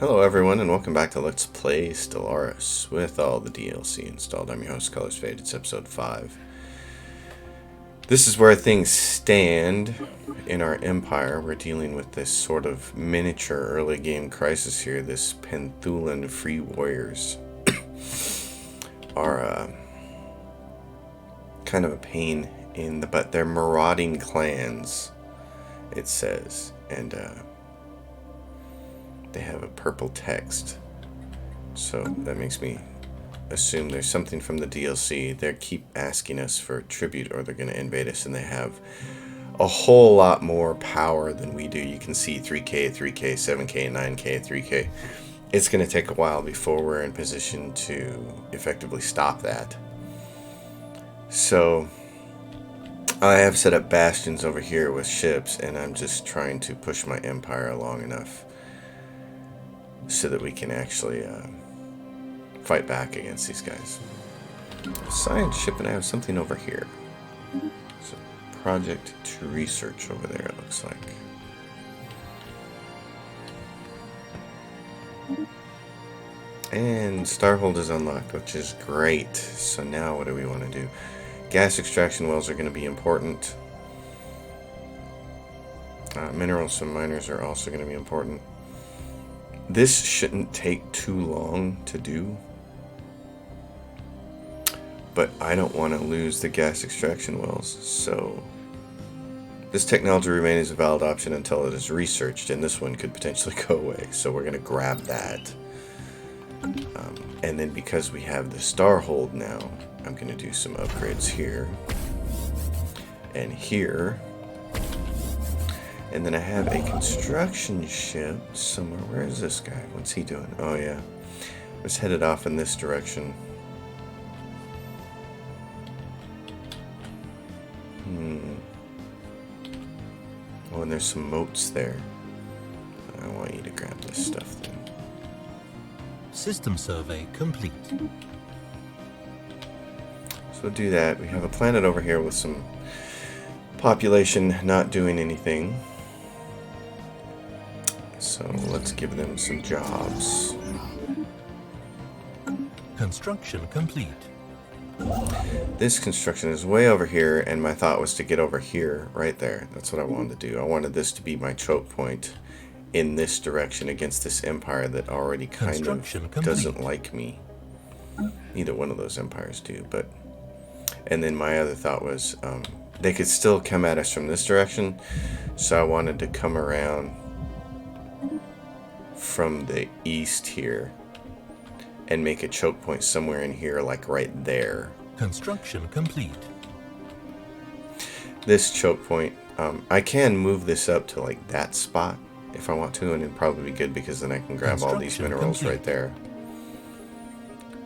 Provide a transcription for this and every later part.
Hello everyone and welcome back to Let's Play Stellaris with all the DLC installed. I'm your host, Colors Fade. It's episode 5. This is where things stand in our empire. We're dealing with this sort of miniature early game crisis here. This Penthulan free warriors are kind of a pain in the butt. They're marauding clans, it says, and they have a purple text, so that makes me assume there's something from the DLC. They keep asking us for tribute or they're going to invade us, and they have a whole lot more power than we do. You can see 3k, 3k, 7k, 9k, 3k. It's going to take a while before we're in position to effectively stop that. So I have set up bastions over here with ships, and I'm just trying to push my empire along enough so that we can actually fight back against these guys. Science ship, and I have something over here. It's a project to research over there, it looks like. And Starhold is unlocked, which is great. So now what do we want to do? Gas extraction wells are going to be important. Minerals and miners are also going to be important. This shouldn't take too long to do, but I don't want to lose the gas extraction wells, so this technology remains a valid option until it is researched, and this one could potentially go away, so we're going to grab that. And then because we have the Starhold now, I'm going to do some upgrades here and here. And then I have a construction ship somewhere. Where is this guy? What's he doing? Oh, yeah. It's headed off in this direction. Oh, and there's some moats there. I want you to grab this stuff then. System survey complete. So do that. We have a planet over here with some population not doing anything. So let's give them some jobs. Construction complete. This construction is way over here, and my thought was to get over here, right there. That's what I wanted to do. I wanted this to be my choke point in this direction against this empire that already kind of doesn't like me. Neither one of those empires do, but... And then my other thought was, they could still come at us from this direction, so I wanted to come around from the east here and make a choke point somewhere in here, like right there. Construction complete. This choke point, I can move this up to like that spot if I want to, and it'd probably be good because then I can grab all these minerals right there.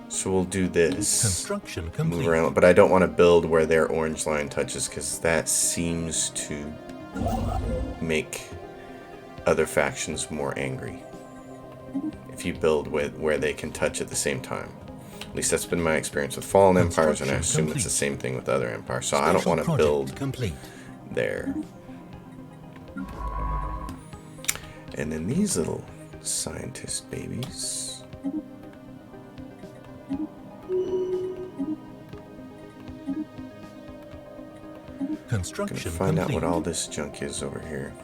So we'll do this. Construction complete. Move around, but I don't want to build where their orange line touches because that seems to make other factions more angry. If you build where they can touch at the same time. At least that's been my experience with fallen empires, and I assume it's the same thing with other empires. So I don't want to build there. And then these little scientist babies. Construction Gonna find out what all this junk is over here.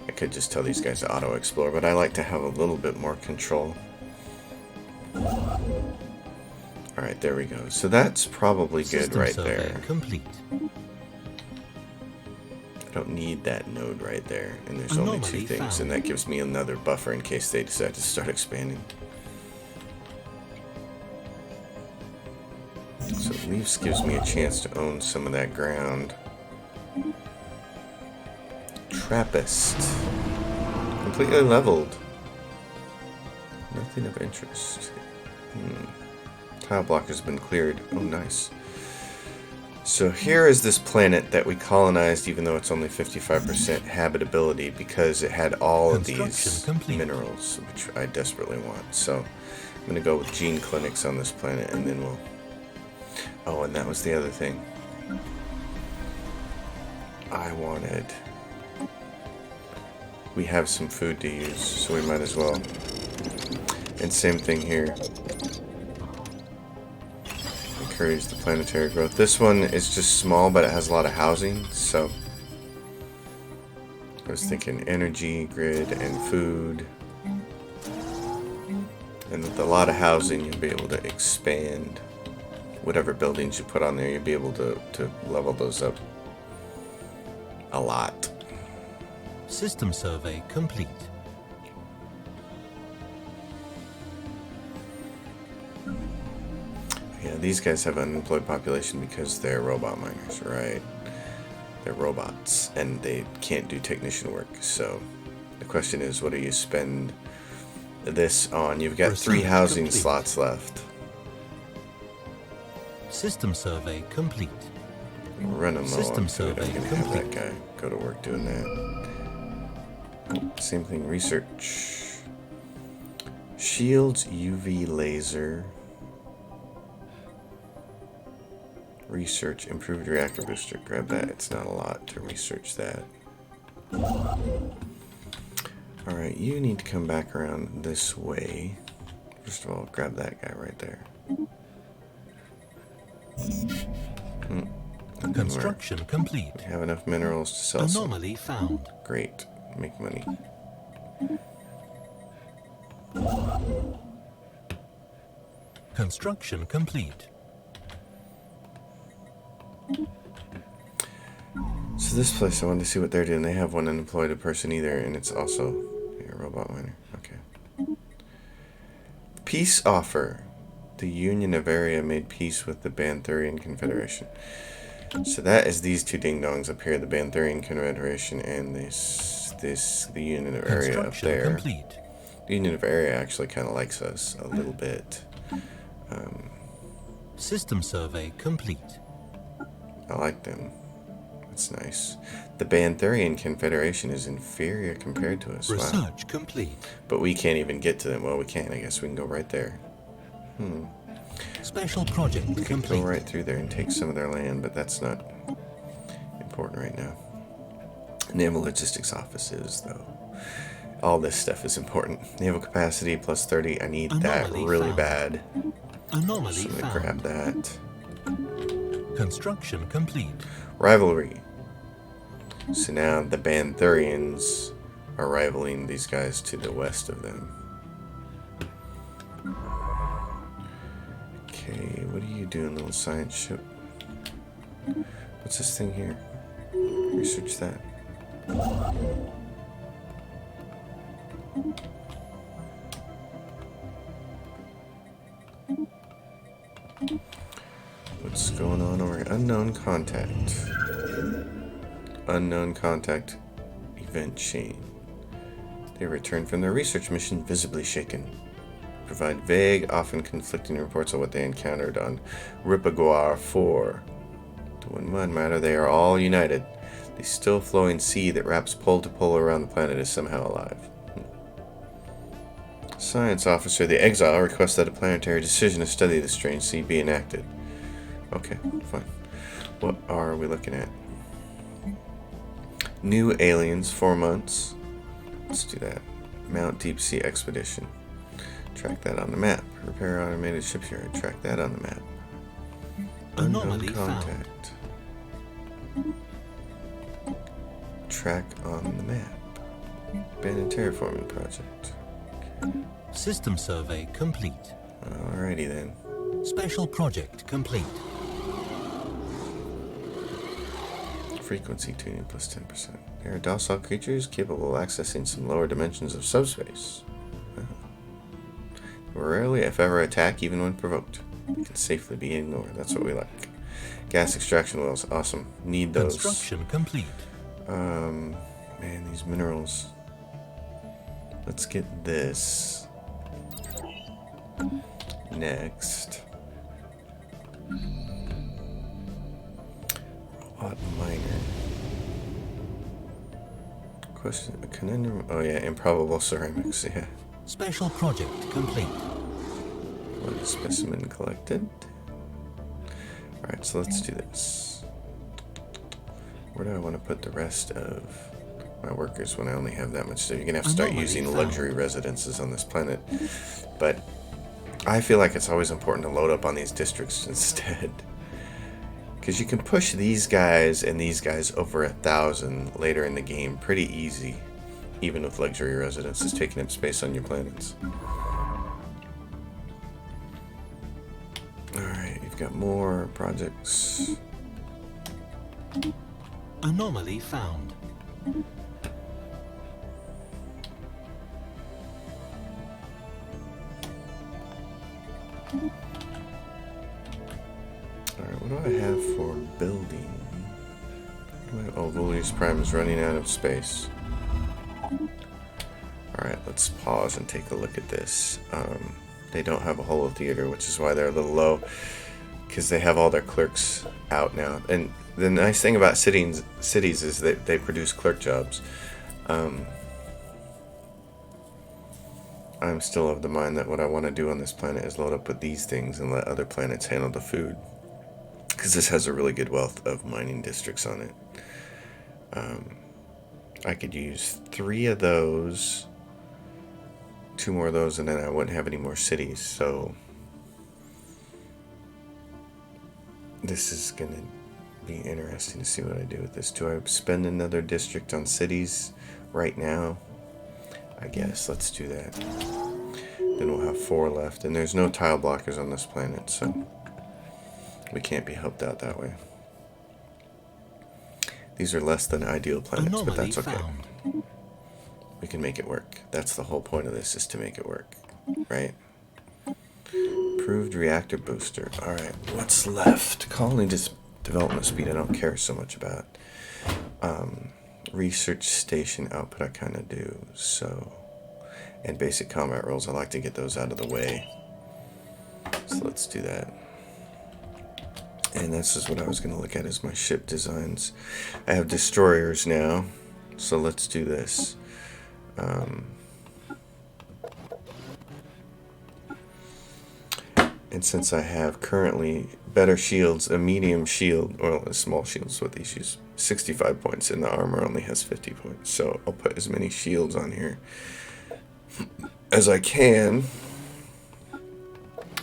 I could just tell these guys to auto-explore, but I like to have a little bit more control. Alright, there we go. So that's probably good right there. Complete. I don't need that node right there. And there's only 2 things, and that gives me another buffer in case they decide to start expanding. So Leafs gives me a chance to own some of that ground. Trappist. Completely leveled. Nothing of interest. Tile block has been cleared. Oh, nice. So here is this planet that we colonized, even though it's only 55% habitability, because it had all of these minerals, which I desperately want. So I'm going to go with gene clinics on this planet, and then we'll... Oh, and that was the other thing. I wanted. We have some food to use, so we might as well. And same thing here. Encourage the planetary growth. This one is just small, but it has a lot of housing, so I was thinking energy, grid, and food. And with a lot of housing, you'll be able to expand whatever buildings you put on there. You'll be able to level those up a lot. System survey complete. Yeah, these guys have an unemployed population because they're robot miners, right? They're robots, and they can't do technician work. So the question is, what do you spend this on? You've got 3 housing complete. slots left. System survey complete. We're running low System on food. I'm survey going to have that complete. guy go to work doing that. Same thing, research. Shields, UV laser. Research, improved reactor booster. Grab that. It's not a lot to research that. Alright, you need to come back around this way. First of all, grab that guy right there. Construction complete. We have enough minerals to sell some. Anomaly found. Great. Make money. Construction complete. So this place, I wanted to see what they're doing. They have one unemployed person either, and it's also a robot miner. Okay. Peace offer. The Union of Area made peace with the Banthurian Confederation. So that is these 2 ding-dongs up here, the Banthurian Confederation and the Union of Area up there. Complete. The Union of Area actually kind of likes us a little bit. System survey complete. I like them. That's nice. The Banthurian Confederation is inferior compared to us. Wow. Research complete. But we can't even get to them. Well, we can. I guess we can go right there. Special project We could complete. go right through there and take some of their land, but that's not important right now. Naval Logistics Offices, though. All this stuff is important. Naval capacity plus 30. I need that Anomaly really found. bad. Anomaly So I'm gonna found. grab that. Construction complete. Rivalry. So now the Banthurians are rivaling these guys to the west of them. Okay, what are you doing, little science ship? What's this thing here? Research that. What's going on over here? Unknown contact. Unknown contact event chain. They return from their research mission visibly shaken. Provide vague, often conflicting reports of what they encountered on Ripaguar 4. To one mud matter, they are all united. The still flowing sea that wraps pole to pole around the planet is somehow alive. Science officer, the Exile, requests that a planetary decision to study the strange sea be enacted. Okay, fine. What are we looking at? New aliens, 4 months. Let's do that. Mount Deep Sea Expedition. Track that on the map. Repair automated shipyard. Track that on the map. Anomaly Unknown contact. Track on the map. Abandoned terraforming project. System survey complete. Alrighty then. Special project complete. Frequency tuning plus 10%. They are docile creatures capable of accessing some lower dimensions of subspace. Rarely, if ever, attack even when provoked. They can safely be ignored. That's what we like. Gas extraction wells. Awesome. Need those. Construction complete. Man, these minerals. Let's get this. Next. Robot miner. Question, a conundrum. Oh yeah, improbable ceramics, yeah. Special project complete. One specimen collected. Alright, so let's do this. where do I want to put the rest of my workers when I only have that much stuff? You're going to have to start using luxury residences on this planet. But I feel like it's always important to load up on these districts instead. Because you can push these guys and these guys over 1,000 later in the game pretty easy. Even with luxury residences taking up space on your planets. Alright, you've got more projects. Anomaly found. Alright, what do I have for building? Oh, Vullius Prime is running out of space. Alright, let's pause and take a look at this. They don't have a holo theater, which is why they're a little low. Because they have all their clerks out now. And the nice thing about cities is that they produce clerk jobs. I'm still of the mind that what I want to do on this planet is load up with these things and let other planets handle the food. Because this has a really good wealth of mining districts on it. I could use 3 of those, 2 more of those, and then I wouldn't have any more cities. So this is going to be interesting to see what I do with this. Do I spend another district on cities right now? I guess let's do that. Then we'll have 4 left, and there's no tile blockers on this planet, so we can't be helped out that way. These are less than ideal planets, but that's okay. We can make it work. That's the whole point of this, is to make it work, right? Improved reactor booster. Alright, what's left? Colony development speed I don't care so much about. Research station output I kind of do. So, and basic combat rolls, I like to get those out of the way. So let's do that. And this is what I was going to look at, is my ship designs. I have destroyers now, so let's do this. And since I have currently better shields, a medium shield, or a small shield is what these use, 65 points, and the armor only has 50 points. So I'll put as many shields on here as I can,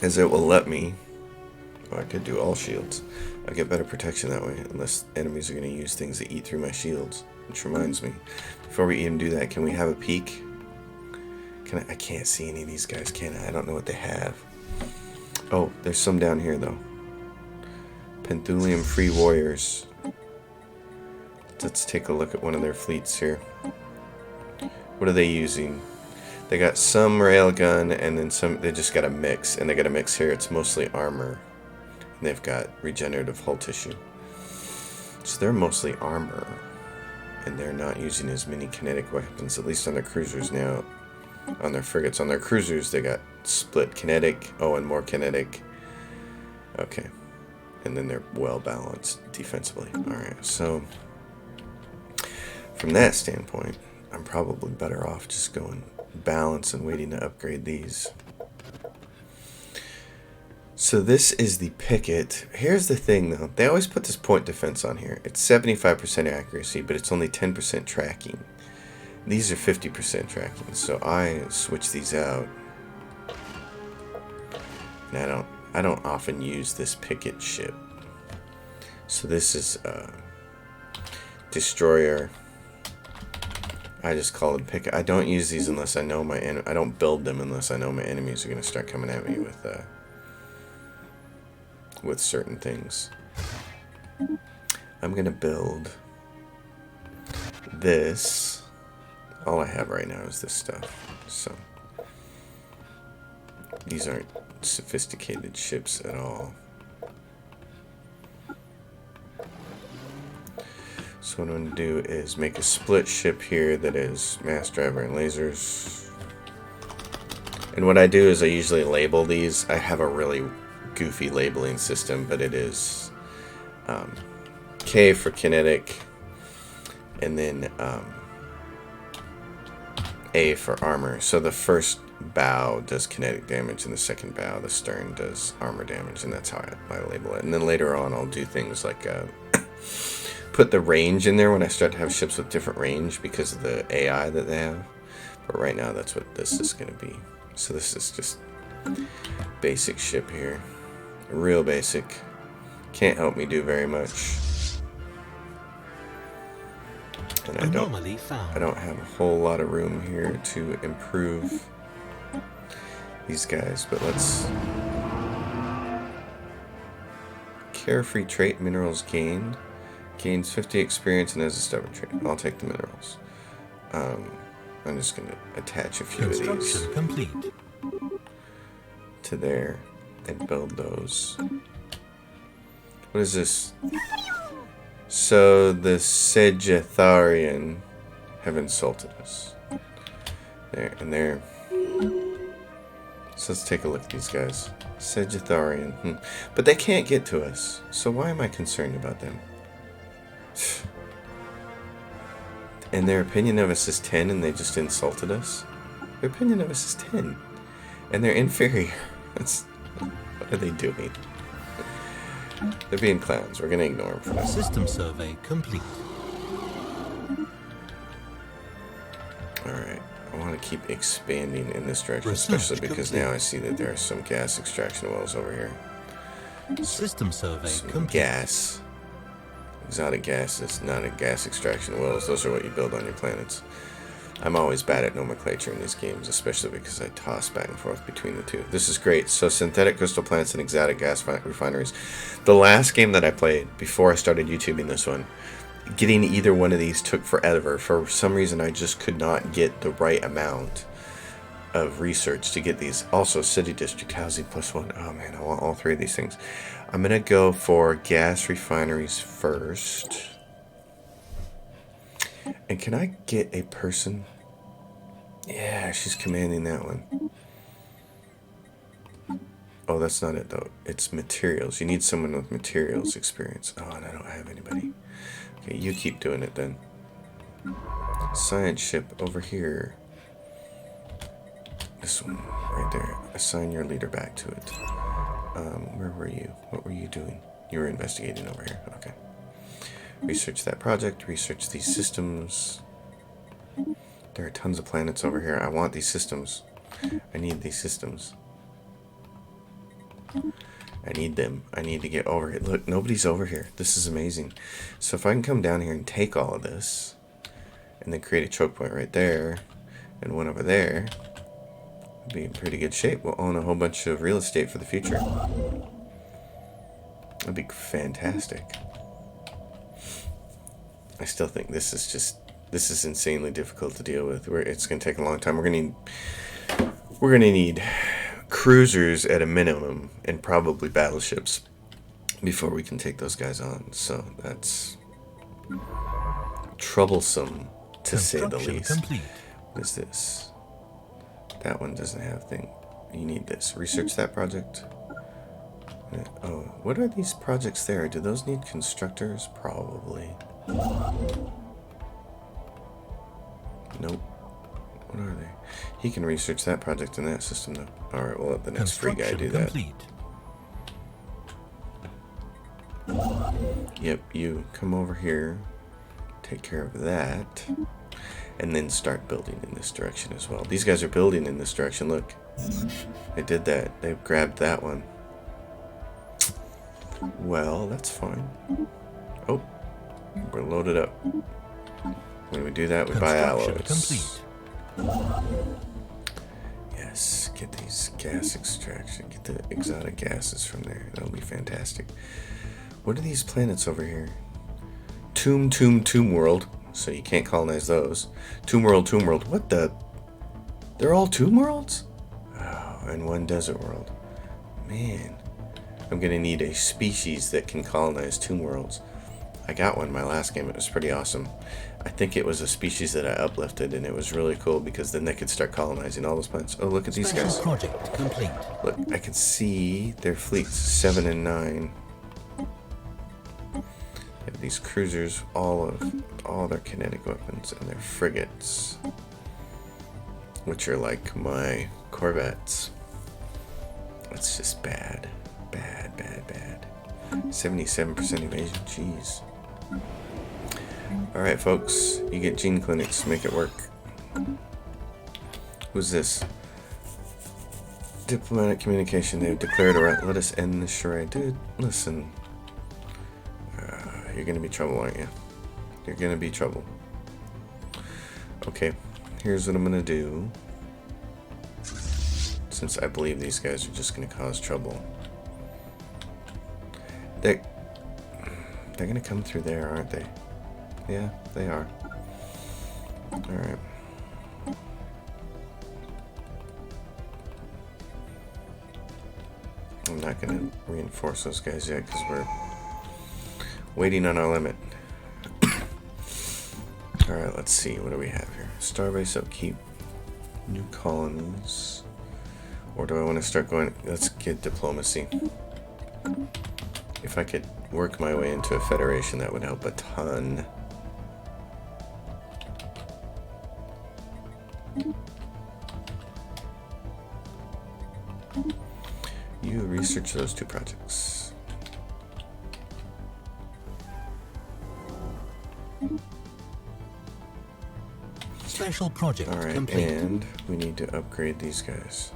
as it will let me. Oh, I could do all shields. I get better protection that way, unless enemies are going to use things that eat through my shields. Which reminds me, before we even do that, can we have a peek? I can't see any of these guys, can I? I don't know what they have. Oh, there's some down here, though. Penthulium Free Warriors. Let's take a look at one of their fleets here. What are they using? They got some railgun, and then some. They just got a mix, and they got a mix here. It's mostly armor. And they've got regenerative hull tissue. So they're mostly armor. And they're not using as many kinetic weapons, at least on their cruisers now. On their frigates. On their cruisers, they got split kinetic. Oh, and more kinetic. Okay. And then they're well balanced defensively. Alright, so from that standpoint, I'm probably better off just going balance and waiting to upgrade these. So this is the picket. Here's the thing, though. They always put this point defense on here. It's 75% accuracy, but it's only 10% tracking. These are 50% tracking, so I switch these out. And I don't often use this picket ship. So this is destroyer. I just call it picket. I don't use these unless I know I don't build them unless I know my enemies are going to start coming at me with certain things. I'm going to build this. All I have right now is this stuff. So these aren't sophisticated ships at all. So what I'm going to do is make a split ship here that is mass driver and lasers. And what I do is I usually label these. I have a really goofy labeling system, but it is K for kinetic, and then A for armor. So the first bow does kinetic damage, and the second bow, the stern, does armor damage, and that's how I label it. And then later on I'll do things like put the range in there when I start to have ships with different range because of the AI that they have. But right now, that's what this is going to be. So this is just basic ship here. Real basic. Can't help me do very much. And I don't have a whole lot of room here to improve these guys, but let's... Carefree trait, minerals gained. Gains 50 experience and has a stubborn trait. I'll take the minerals. I'm just going to attach a few of these complete. to there and build those. What is this? So the Sagittarian have insulted us. There and there. So let's take a look at these guys. Sagittarian. But they can't get to us. So why am I concerned about them? And their opinion of us is 10 and they just insulted us? Their opinion of us is 10. And they're inferior. What are they doing? They're being clowns. We're going to ignore them for now. System survey complete. Alright. I want to keep expanding in this direction, Research especially because complete. now I see that there are some gas extraction wells over here. System survey Some complete. gas. Exotic gases, not a gas extraction wells. Those are what you build on your planets. I'm always bad at nomenclature in these games, especially because I toss back and forth between the two. This is great. So synthetic crystal plants and exotic gas refineries. The last game that I played before I started YouTubing this one, getting either one of these took forever. For some reason, I just could not get the right amount of research to get these. Also, city district housing +1. Oh man, I want all three of these things. I'm gonna go for gas refineries first. And can I get a person? Yeah, she's commanding that one. Oh, that's not it though. It's materials. You need someone with materials experience. Oh, and I don't have anybody. Okay, you keep doing it then. Science ship over here. This one right there. Assign your leader back to it. Where were you? What were you doing? You were investigating over here. Okay. Research that project. Research these systems. There are tons of planets over here. I want these systems. I need these systems. I need them. I need to get over here. Look, nobody's over here. This is amazing. So if I can come down here and take all of this, and then create a choke point right there, and one over there, we'll be in pretty good shape. We'll own a whole bunch of real estate for the future. That'd be fantastic. I still think this is insanely difficult to deal with. It's going to take a long time. We're going to need cruisers at a minimum and probably battleships before we can take those guys on. So that's troublesome to say the least. Complete. What is this? That one doesn't have thing. You need this. Research that project. Oh, what are these projects there? Do those need constructors? Probably. Nope. What are they? He can research that project in that system though. Alright, we'll let the next free guy do that. Yep, you come over here, take care of that, and then start building in this direction as well. These guys are building in this direction, look. They did that. They grabbed that one. Well, that's fine. Oh, we're loaded up. When we do that, we buy alloys. Yes, get these gas extraction. Get the exotic gases from there. That'll be fantastic. What are these planets over here? Tomb World. So you can't colonize those. Tomb World. What the? They're all Tomb Worlds? Oh, and one desert world. Man. I'm gonna need a species that can colonize Tomb Worlds. I got one in my last game. It was pretty awesome. I think it was a species that I uplifted, and it was really cool because then they could start colonizing all those planets. Oh, look at these guys. Project complete. Look, I can see their fleets, 7 and 9. They have these cruisers, all their kinetic weapons, and their frigates, which are like my corvettes. It's just bad. Bad. 77% evasion. Jeez. Alright, folks. You get gene clinics. Make it work. Who's this? Diplomatic communication. They've declared a right. Let us end this charade. Dude, listen. You're gonna be trouble, aren't you? You're gonna be trouble. Okay. Here's what I'm gonna do. Since I believe these guys are just gonna cause trouble. They're gonna come through there, aren't they? Yeah, they are. Alright. I'm not gonna reinforce those guys yet because we're waiting on our limit. Alright, let's see. What do we have here? Starbase upkeep. New colonies. Or do I want to start going... Let's get diplomacy. If I could work my way into a federation, that would help a ton. You research those two projects. Special project complete. And we need to upgrade these guys.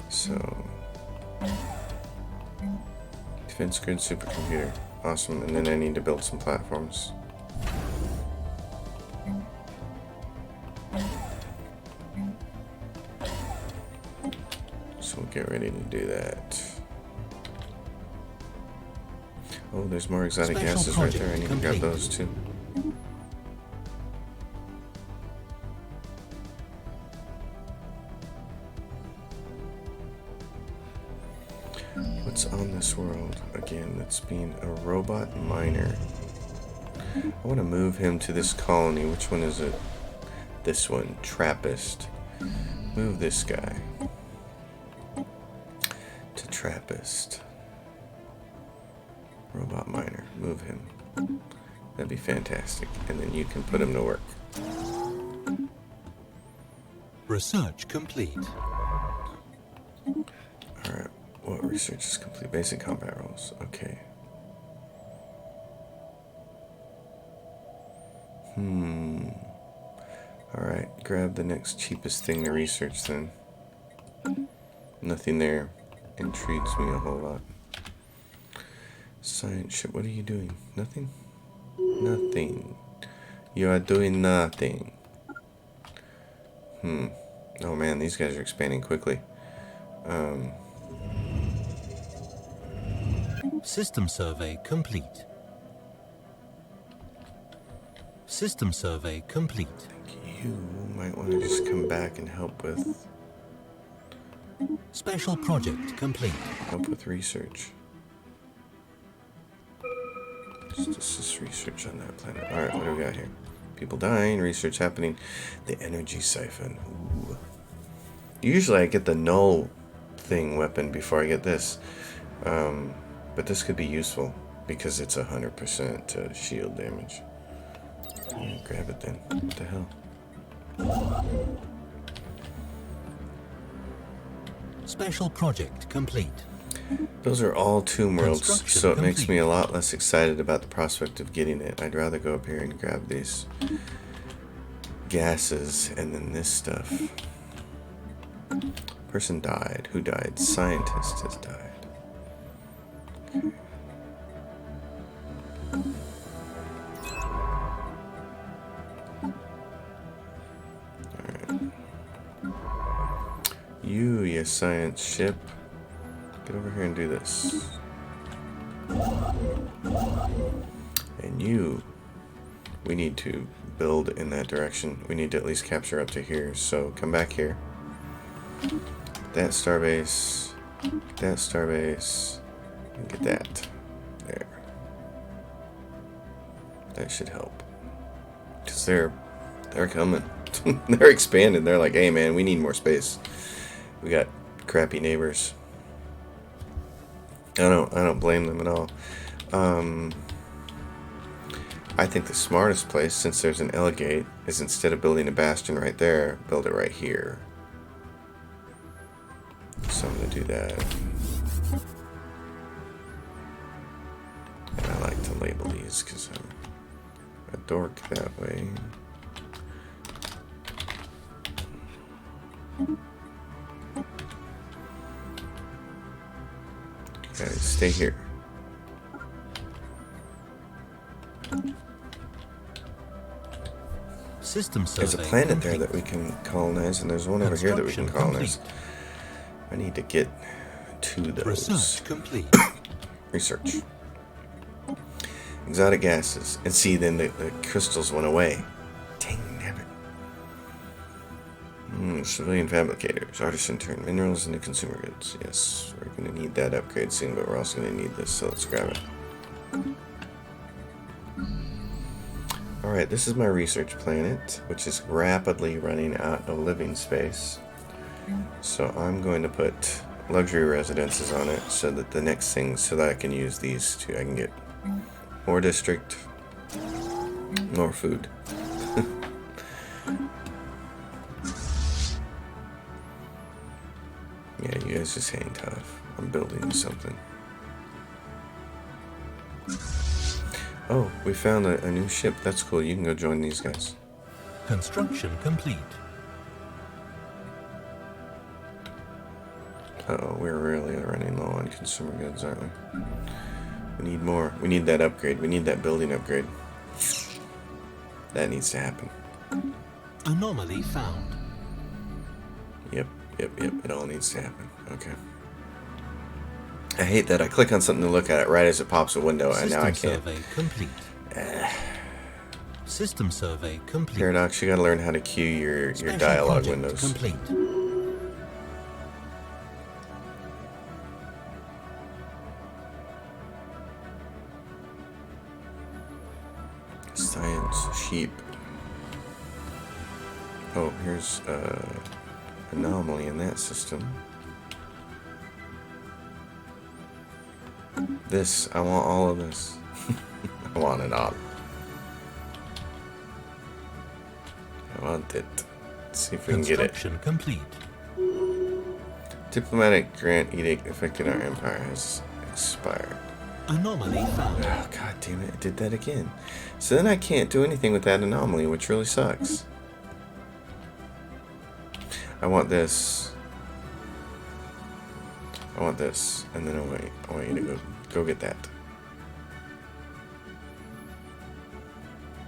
So, defense grid supercomputer, awesome. And then I need to build some platforms. So we'll get ready to do that. Oh, there's more exotic gases right there. I need to grab those too. What's on this world? Again, that's being a robot miner. I want to move him to this colony. Which one is it? This one, Trappist. Move this guy to Trappist. Robot miner. Move him. That'd be fantastic. And then you can put him to work. Research complete. Alright. What research is complete? Basic combat roles. Okay. Alright. Grab the next cheapest thing to research then. Nothing there intrigues me a whole lot. Science ship. What are you doing? Nothing? Nothing. You are doing nothing. Oh man, these guys are expanding quickly. System survey complete. System survey complete. You might want to just come back and help with Special project complete. research. This is research on that planet. Alright, what do we got here? People dying, research happening. The energy siphon. Ooh. Usually I get the null thing weapon before I get this. But this could be useful because it's 100% shield damage. Yeah, grab it then. What the hell? Special project complete. Those are all tomb worlds, Construction so it makes complete. me a lot less excited about the prospect of getting it. I'd rather go up here and grab these gases and then this stuff. Person died. Who died? Scientist has died. You science ship. Get over here and do this. And you, we need to build in that direction. We need to at least capture up to here. So come back here. That starbase, and get that. There. That should help. Because they're coming. They're expanding. They're like, hey man, we need more space. We got crappy neighbors. I don't blame them at all. I think the smartest place, since there's an L-gate, is instead of building a bastion right there, build it right here. So I'm gonna do that. And I like to label these these because I'm a dork that way. Guys, stay here. System survey There's a planet complete. there that we can colonize, and there's one over here that we can Construction colonize. I need to get to those. Research complete. Research. Exotic gases. And see, then the crystals went away. Dang nabbit. Civilian fabricators. Artisan turn minerals into consumer goods. Yes, we're going to need that upgrade soon, but we're also going to need this, so let's grab it. Alright, this is my research planet, which is rapidly running out of living space. So I'm going to put luxury residences on it so that the next thing, so that I can use these two. I can get more district, more food. Yeah, you guys just hang tough. I'm building something. Oh, we found a new ship. That's cool. You can go join these guys. Construction complete. Uh-oh, we're really running low on consumer goods, aren't we? We need more. We need that upgrade. We need that building upgrade. That needs to happen. Anomaly found. Yep. It all needs to happen. Okay. I hate that. I click on something to look at it right as it pops a window, and now I can't. System survey complete. System survey complete. Paradox, you gotta learn how to queue your Special dialogue project windows. complete. Science, sheep. Oh, here's anomaly in that system. This, I want all of this. I want it all. I want it. Let's see if we can get it. Construction complete. Diplomatic grant edict affecting our empire has expired. Anomaly found. Oh, god damn it, it did that again. So then I can't do anything with that anomaly, which really sucks. I want this. I want this. And then I want you to go get that.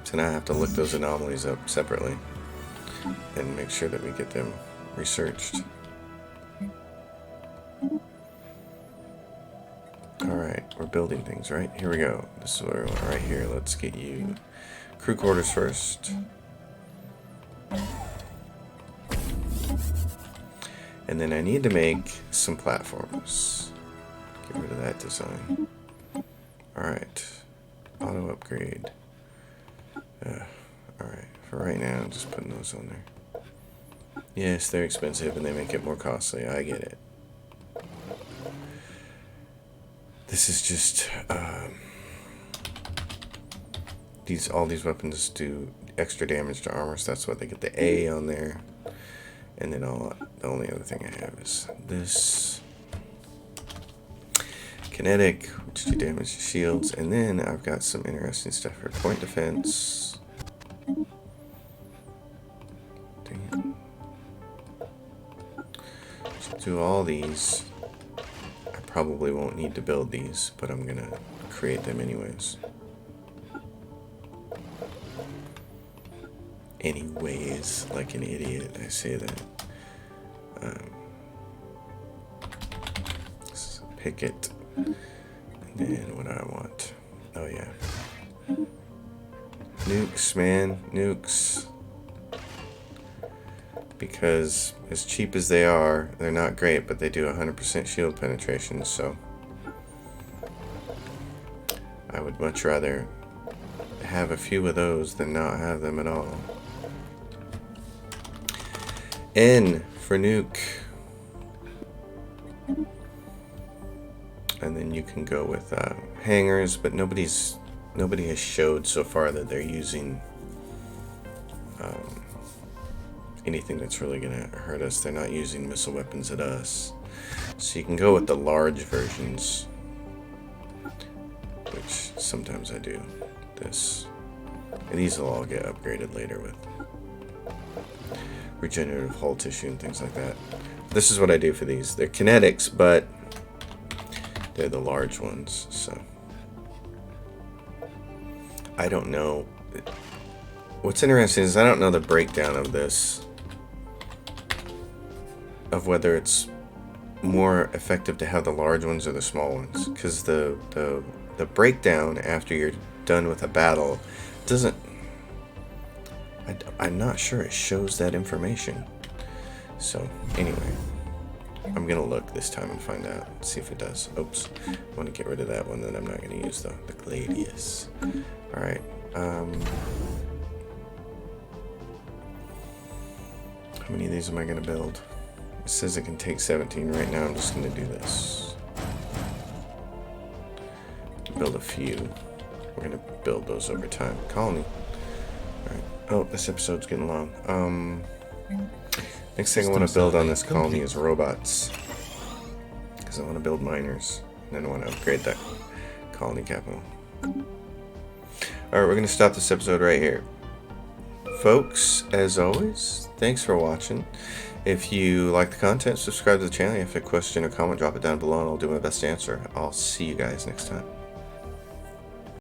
So now I have to look those anomalies up separately and make sure that we get them researched. Alright, we're building things, right? Here we go. This is what we want right here. Let's get you crew quarters first. And then I need to make some platforms. Get rid of that design. Alright. Auto upgrade. Alright, for right now, I'm just putting those on there. Yes, they're expensive and they make it more costly. I get it. This is just all these weapons do extra damage to armor, so that's why they get the A on there. And then the only other thing I have is this kinetic, which do damage to shields, and then I've got some interesting stuff for point defense. Dang it. So do all these. I probably won't need to build these, but I'm gonna create them anyways. Anyways, like an idiot, I say that. Pick it. And then what do I want? Oh yeah. Nukes, man. Nukes. Because as cheap as they are, they're not great, but they do 100% shield penetration, so I would much rather have a few of those than not have them at all. N for nuke. And then you can go with hangars, but nobody has showed so far that they're using anything that's really gonna hurt us. They're not using missile weapons at us. So you can go with the large versions, which sometimes I do. this. And these will all get upgraded later with regenerative hull tissue and things like that. This is what I do for these. They're kinetics, but they're the large ones, so I don't know. What's interesting is I don't know the breakdown of this, of whether it's more effective to have the large ones or the small ones, because the breakdown after you're done with a battle doesn't. I'm not sure it shows that information. So anyway, I'm gonna look this time and find out, see if it does. Oops, I want to get rid of that one that I'm not gonna use though. The Gladius. All right. How many of these am I gonna build? It says it can take 17 right now. I'm just gonna do this. Build a few. We're gonna build those over time. Colony. All right. Oh, this episode's getting long. Next thing I want to build on this colony is robots, because I want to build miners, and then I want to upgrade that colony capital. Alright, we're going to stop this episode right here. Folks, as always, thanks for watching. If you like the content, subscribe to the channel. If you have a question or comment, drop it down below, and I'll do my best to answer. I'll see you guys next time.